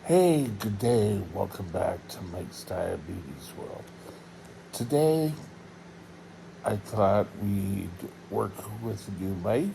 Hey, good day. Welcome back to Mike's Diabetes World. Today, I thought we'd work with a new mic,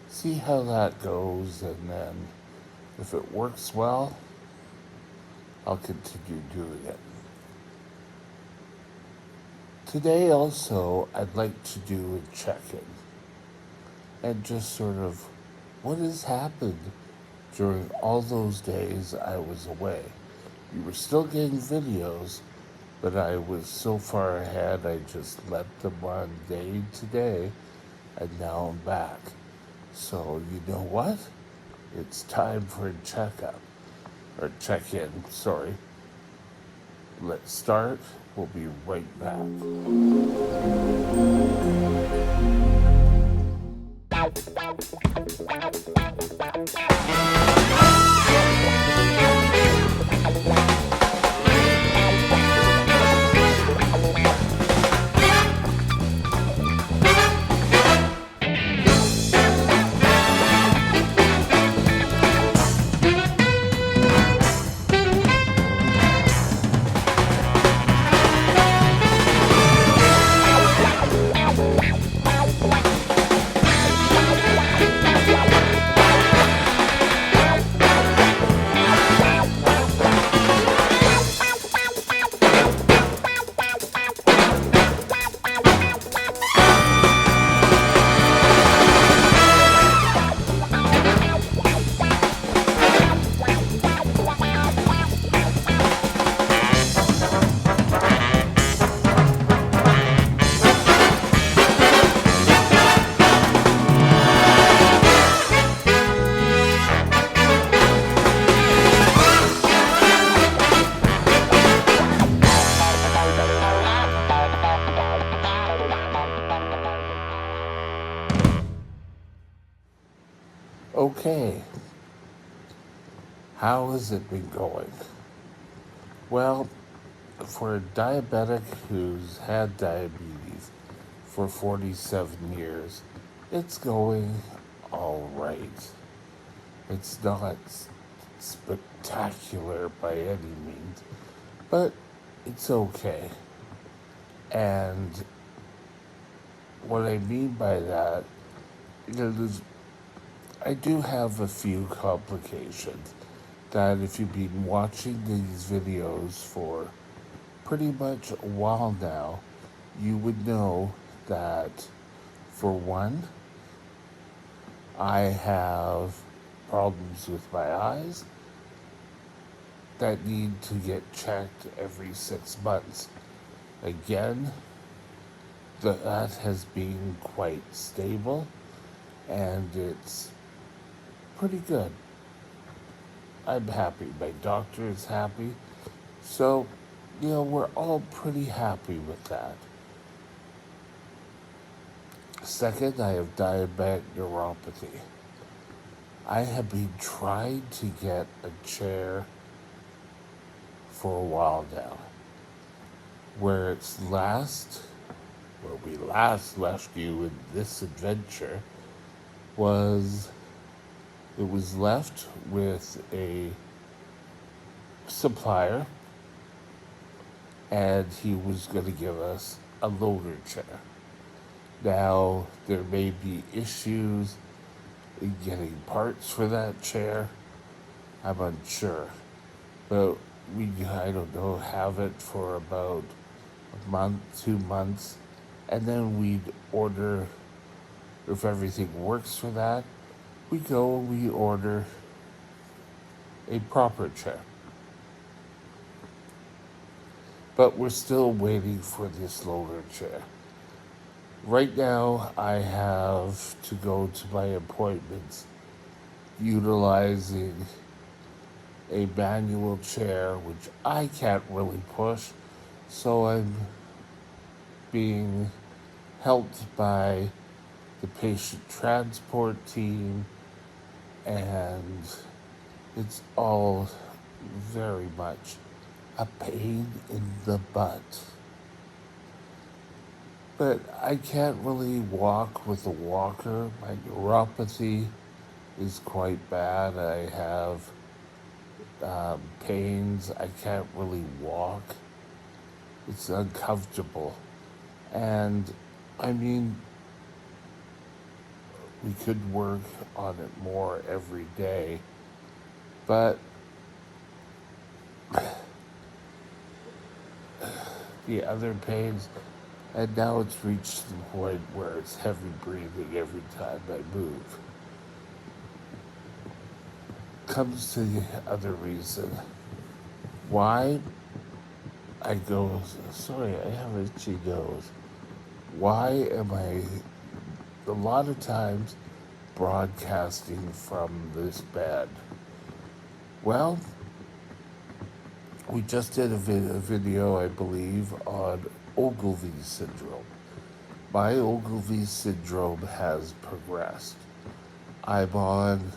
see how that goes, and then if it works well, I'll continue doing it. Today, also, I'd like to do a check in and just sort of what has happened during all those days I was away. You were still getting videos, but I was so far ahead I just let them run day to day, and now I'm back. So, you know what? It's time for a checkup, or check in, sorry. Let's start. We'll be right back. Okay, how has it been going? Well, for a diabetic who's had diabetes for 47 years, it's going all right. It's not spectacular by any means, but it's okay. And what I mean by that is I do have a few complications that if you've been watching these videos for pretty much a while now, you would know that for one, I have problems with my eyes that need to get checked every 6 months. Again, that has been quite stable and it's pretty good. I'm happy. My doctor is happy. So, we're all pretty happy with that. Second, I have diabetic neuropathy. I have been trying to get a chair for a while now. Where we last left you in this adventure was it was left with a supplier and he was going to give us a loader chair. Now, there may be issues in getting parts for that chair. I'm unsure. But I don't know, have it for about a month, 2 months, and then we'd order, if everything works for that, we order a proper chair. But we're still waiting for this loader chair. Right now, I have to go to my appointments utilizing a manual chair, which I can't really push, so I'm being helped by the patient transport team, and it's all very much a pain in the butt. But I can't really walk with a walker. My neuropathy is quite bad. I have pains. I can't really walk. It's uncomfortable. And I mean, we could work on it more every day, but the other pains, and now it's reached the point where it's heavy breathing every time I move. Comes to the other reason why I go, sorry, I have an itchy nose. Why am I, a lot of times, broadcasting from this bed? Well, we just did a video, I believe, on Ogilvy syndrome. My Ogilvy syndrome has progressed. I'm on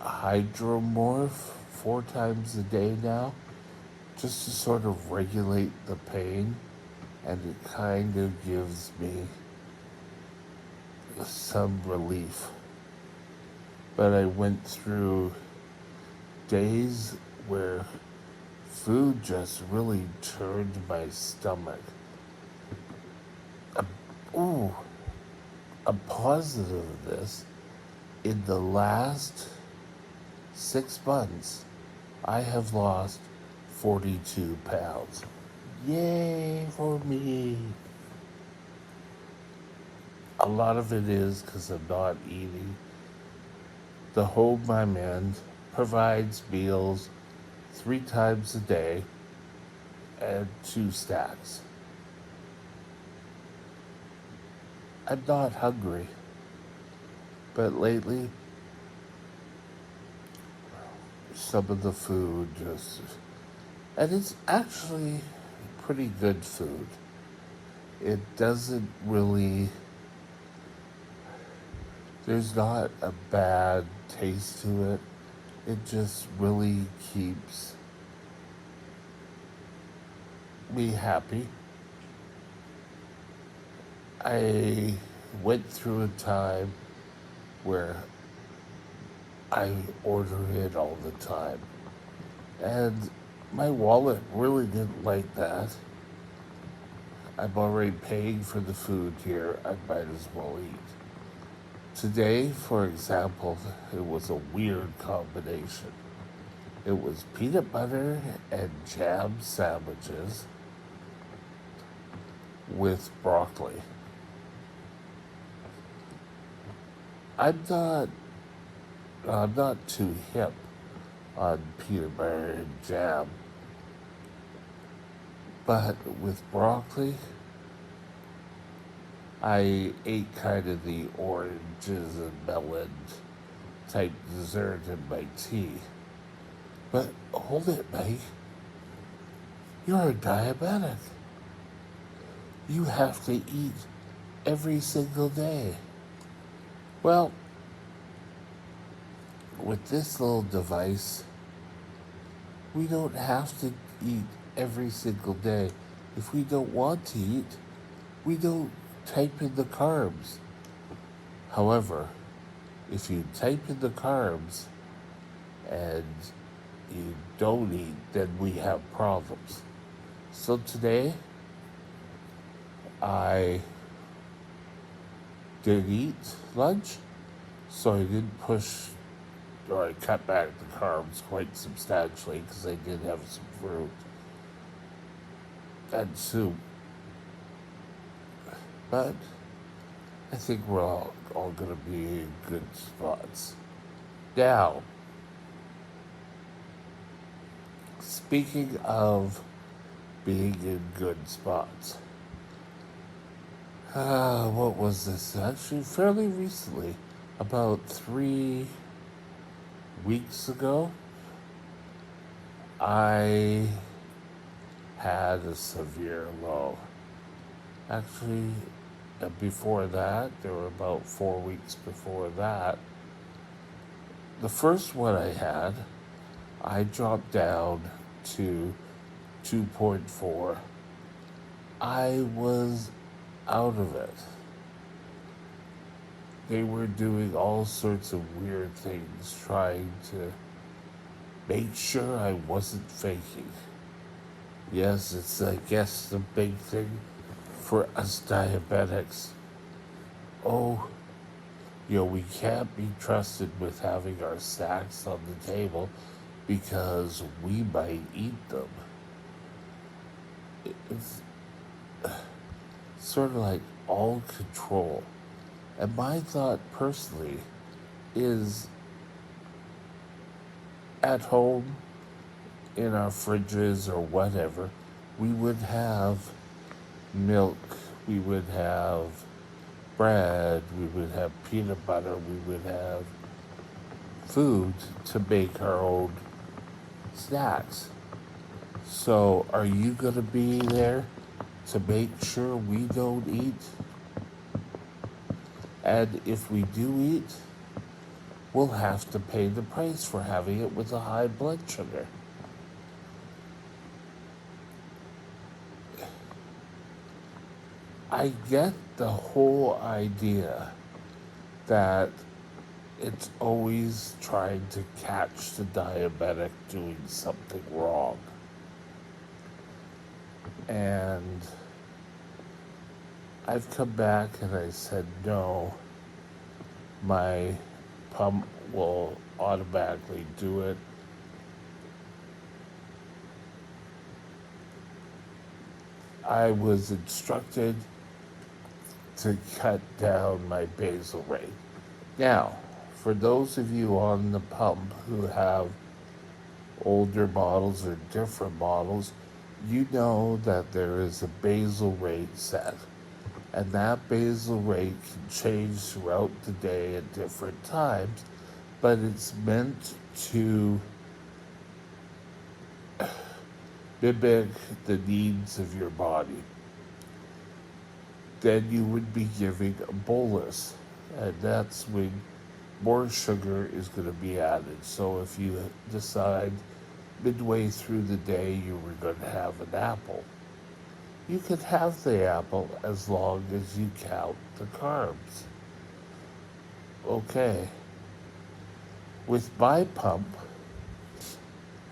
hydromorph 4 times a day now, just to sort of regulate the pain, and it kind of gives me some relief. But I went through days where food just really turned my stomach. Ooh, a positive of this, in the last 6 months, I have lost 42 pounds. Yay for me. A lot of it is because I'm not eating. The home I'm in provides meals 3 times a day and 2 stacks. I'm not hungry, but lately, some of the food just, and it's actually pretty good food. It doesn't really, there's not a bad taste to it. It just really keeps me happy. I went through a time where I order it all the time, and my wallet really didn't like that. I'm already paying for the food here, I might as well eat. Today, for example, it was a weird combination. It was peanut butter and jam sandwiches with broccoli. I'm not I'm not too hip on peanut butter and jam, but with broccoli, I ate kind of the oranges and melon type dessert in my tea. But hold it, Mike. You're a diabetic. You have to eat every single day. Well, with this little device, we don't have to eat every single day. If we don't want to eat, we don't type in the carbs. However, if you type in the carbs and you don't eat, then we have problems. So today, I did eat lunch, so I didn't push, or I cut back the carbs quite substantially because I did have some fruit and soup. But I think we're all going to be in good spots. Now, speaking of being in good spots, what was this? Actually, fairly recently, about 3 weeks ago, I had a severe low. Actually, before that, there were about 4 weeks before that. The first one I had, I dropped down to 2.4. I was out of it. They were doing all sorts of weird things, trying to Make sure I wasn't faking. Yes, it's, I guess, the big thing for us diabetics. Oh, we can't be trusted with having our snacks on the table because we might eat them. It's sort of like all control. And my thought personally is at home, in our fridges or whatever, we would have milk, we would have bread, we would have peanut butter, we would have food to make our own snacks. So, are you going to be there to make sure we don't eat? And if we do eat, we'll have to pay the price for having it with a high blood sugar. I get the whole idea that it's always trying to catch the diabetic doing something wrong. And I've come back and I said, no, my pump will automatically do it. I was instructed to cut down my basal rate. Now, for those of you on the pump who have older models or different models, you know that there is a basal rate set. And that basal rate can change throughout the day at different times, but it's meant to mimic the needs of your body. Then you would be giving a bolus, and that's when more sugar is going to be added. So if you decide midway through the day you were going to have an apple, you could have the apple as long as you count the carbs. Okay. With my pump,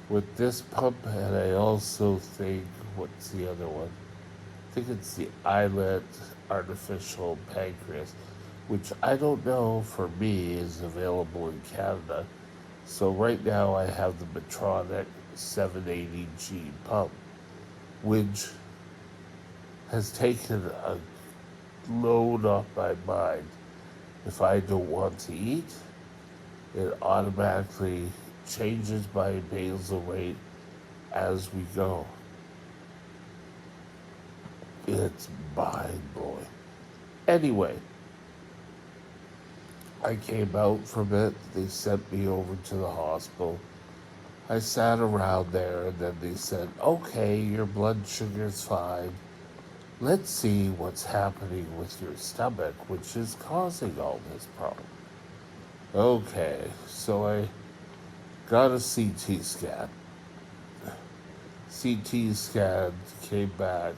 with this pump, and I also think, what's the other one? I think it's the islet artificial pancreas, which I don't know for me is available in Canada. So right now I have the Medtronic 780G pump, which has taken a load off my mind. If I don't want to eat, it automatically changes my basal rate as we go. It's mind blowing. Anyway, I came out from it. They sent me over to the hospital. I sat around there and then they said, okay, your blood sugar's fine. Let's see what's happening with your stomach, which is causing all this problem. Okay, so I got a CT scan. CT scan came back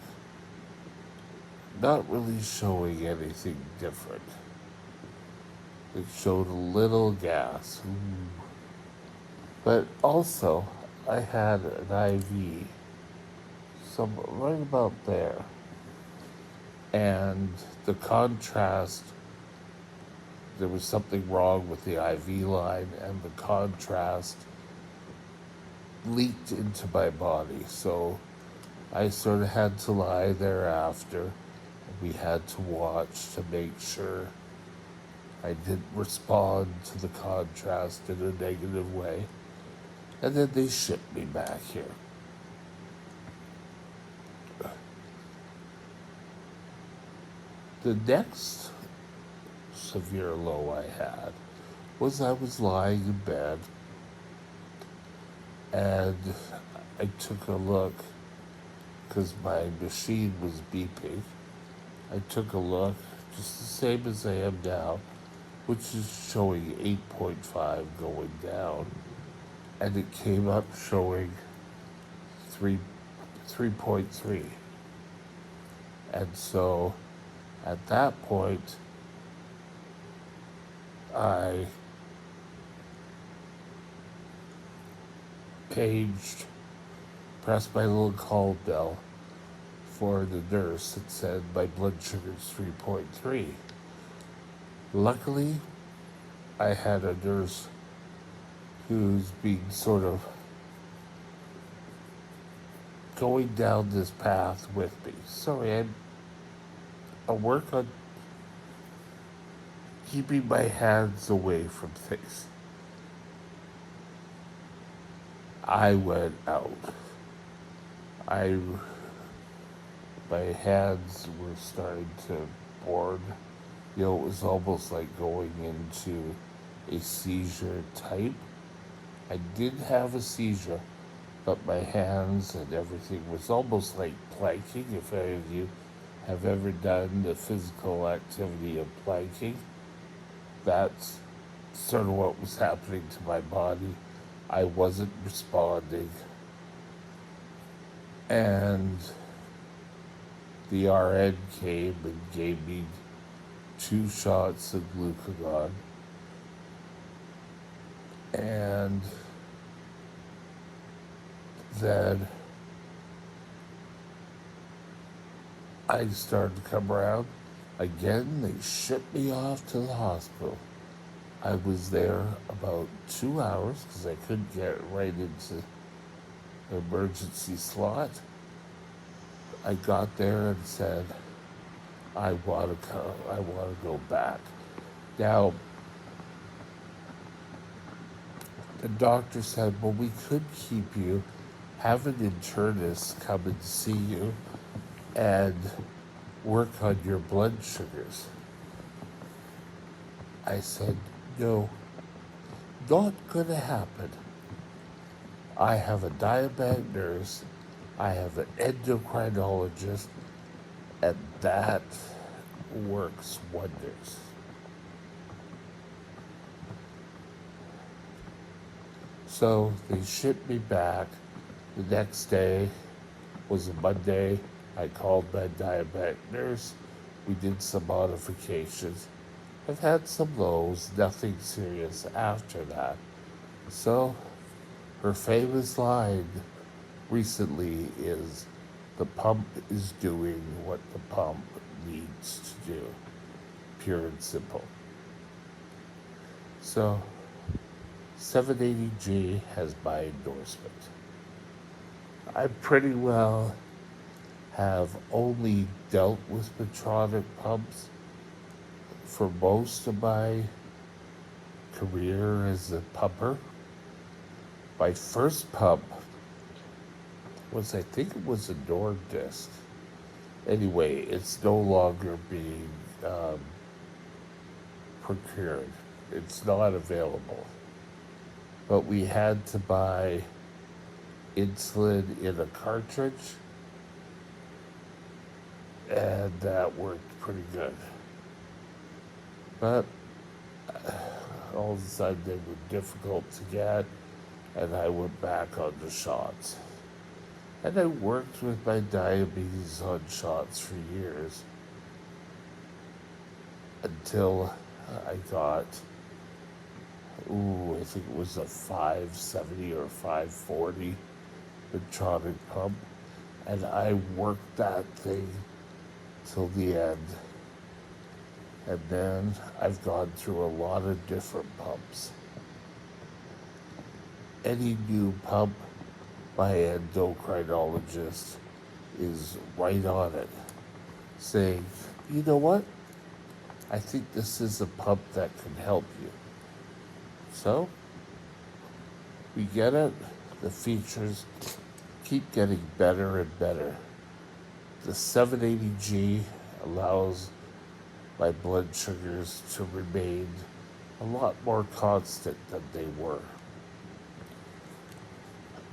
not really showing anything different. It showed a little gas. But also, I had an IV, some right about there. And the contrast, there was something wrong with the IV line, and the contrast leaked into my body. So I sort of had to lie there after. We had to watch to make sure I didn't respond to the contrast in a negative way. And then they shipped me back here. The next severe low I had was I was lying in bed and I took a look because my machine was beeping. I took a look, just the same as I am now, which is showing 8.5 going down. And it came up showing 3.3. And so at that point, I paged, pressed my little call bell for the nurse. It said my blood sugar's 3.3. Luckily, I had a nurse who's been sort of going down this path with me. Sorry, I'll work on keeping my hands away from things. I went out. I My hands were starting to burn. It was almost like going into a seizure type. I did have a seizure, but my hands and everything was almost like planking. If any of you have ever done the physical activity of planking, that's sort of what was happening to my body. I wasn't responding. And the RN came and gave me 2 shots of glucagon. And then I started to come around. Again, they shipped me off to the hospital. I was there about 2 hours because I couldn't get right into the emergency slot. I got there and said, I want to go back. Now, the doctor said, well, we could keep you, have an internist come and see you and work on your blood sugars. I said, no, not gonna happen. I have a diabetic nurse, I have an endocrinologist, and that works wonders. So they shipped me back. The next day was a Monday. I called my diabetic nurse. We did some modifications. I've had some lows, nothing serious after that. So her famous line recently is, the pump is doing what the pump needs to do. Pure and simple. So 780G has my endorsement. I pretty well have only dealt with Medtronic pumps for most of my career as a pumper. My first pump was, I think it was a Nordisk. Anyway, it's no longer being procured. It's not available. But we had to buy insulin in a cartridge, and that worked pretty good. But all of a sudden they were difficult to get, and I went back on the shots. And I worked with my diabetes on shots for years until I got, I think it was a 570 or 540 Medtronic pump, and I worked that thing till the end. And then I've gone through a lot of different pumps. Any new pump, my endocrinologist is right on it, saying, you know what? I think this is a pump that can help you. So, we get it. The features keep getting better and better. The 780G allows my blood sugars to remain a lot more constant than they were.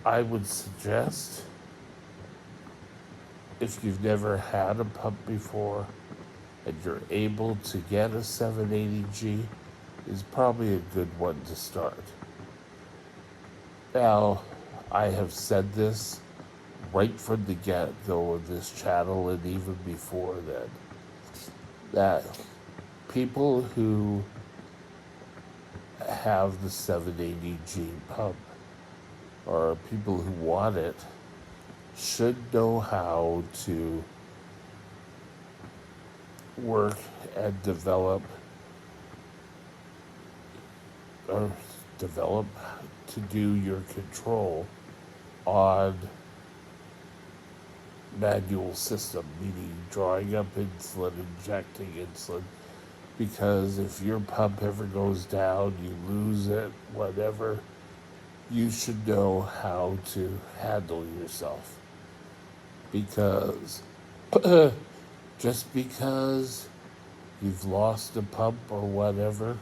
I would suggest, if you've never had a pump before and you're able to get a 780G, is probably a good one to start. Now, I have said this right from the get-go of this channel and even before then, that people who have the 780G pump or people who want it should know how to work and or develop to do your control on manual system, meaning drawing up insulin, injecting insulin, because if your pump ever goes down, you lose it, whatever, you should know how to handle yourself. Because just because you've lost a pump or whatever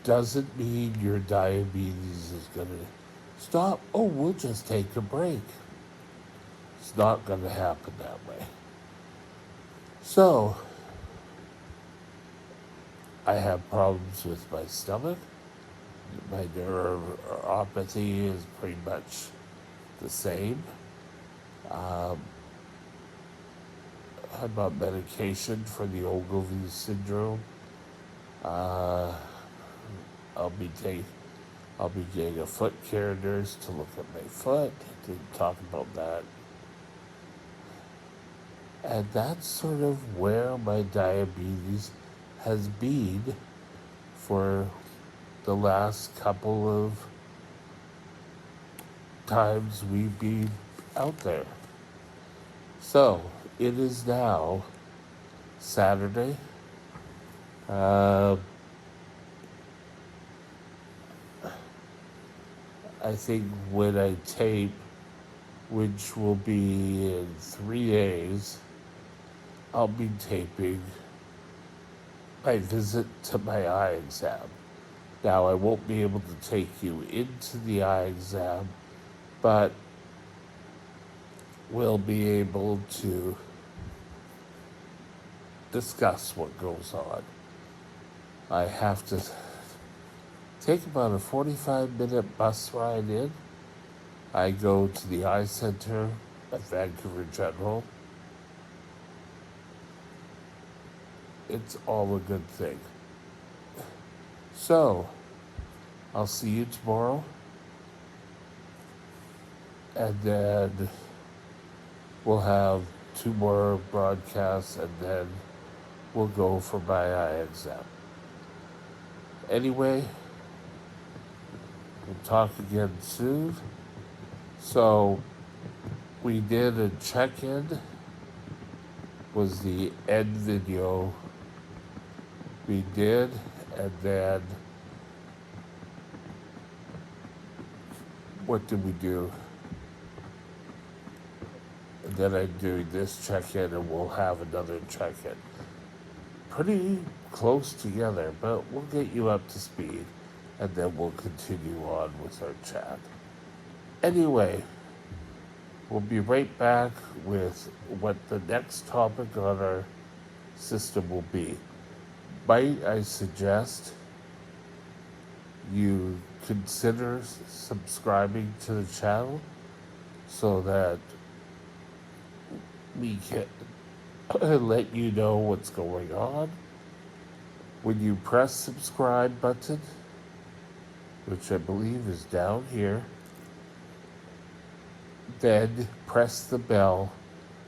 doesn't mean your diabetes is going to stop. Oh, we'll just take a break. It's not going to happen that way. So, I have problems with my stomach. My neuropathy is pretty much the same. I'm on medication for the Ogilvy syndrome. Uh, I'll be getting a foot care nurse to look at my foot. Didn't talk about that. And that's sort of where my diabetes has been for the last couple of times we've been out there. So it is now Saturday. I think when I tape, which will be in 3 days, I'll be taping my visit to my eye exam. Now, I won't be able to take you into the eye exam, but we'll be able to discuss what goes on. I have to take about a 45-minute bus ride in. I go to the eye center at Vancouver General. It's all a good thing. So, I'll see you tomorrow. And then we'll have 2 more broadcasts, and then we'll go for my eye exam. Anyway, we'll talk again soon. So, we did a check-in, was the end video we did, and then what did we do? And then I'm doing this check-in, and we'll have another check-in. Pretty close together, but we'll get you up to speed, and then we'll continue on with our chat. Anyway, we'll be right back with what the next topic on our system will be. Might I suggest you consider subscribing to the channel so that we can let you know what's going on. When you press subscribe button, which I believe is down here, then press the bell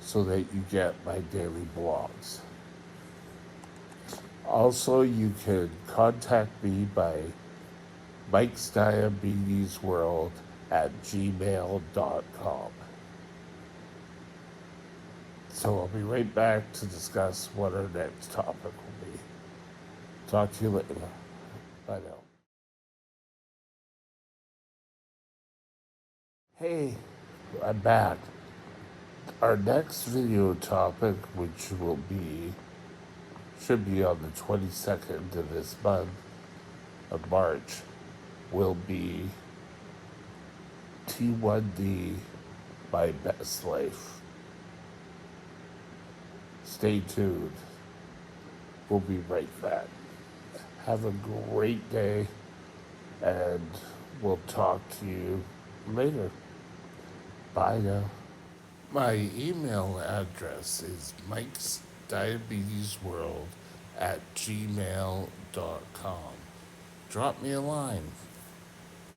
so that you get my daily blogs. Also, you can contact me by Mike's Diabetes World at gmail.com. So I'll be right back to discuss what our next topic will be. Talk to you later. Bye now. Hey, I'm back. Our next video topic, which should be on the 22nd of this month of March, will be T1D, My Best Life. Stay tuned. We'll be right back. Have a great day, and we'll talk to you later. Bye now. My email address is mikesdiabetesworld at gmail.com. Drop me a line.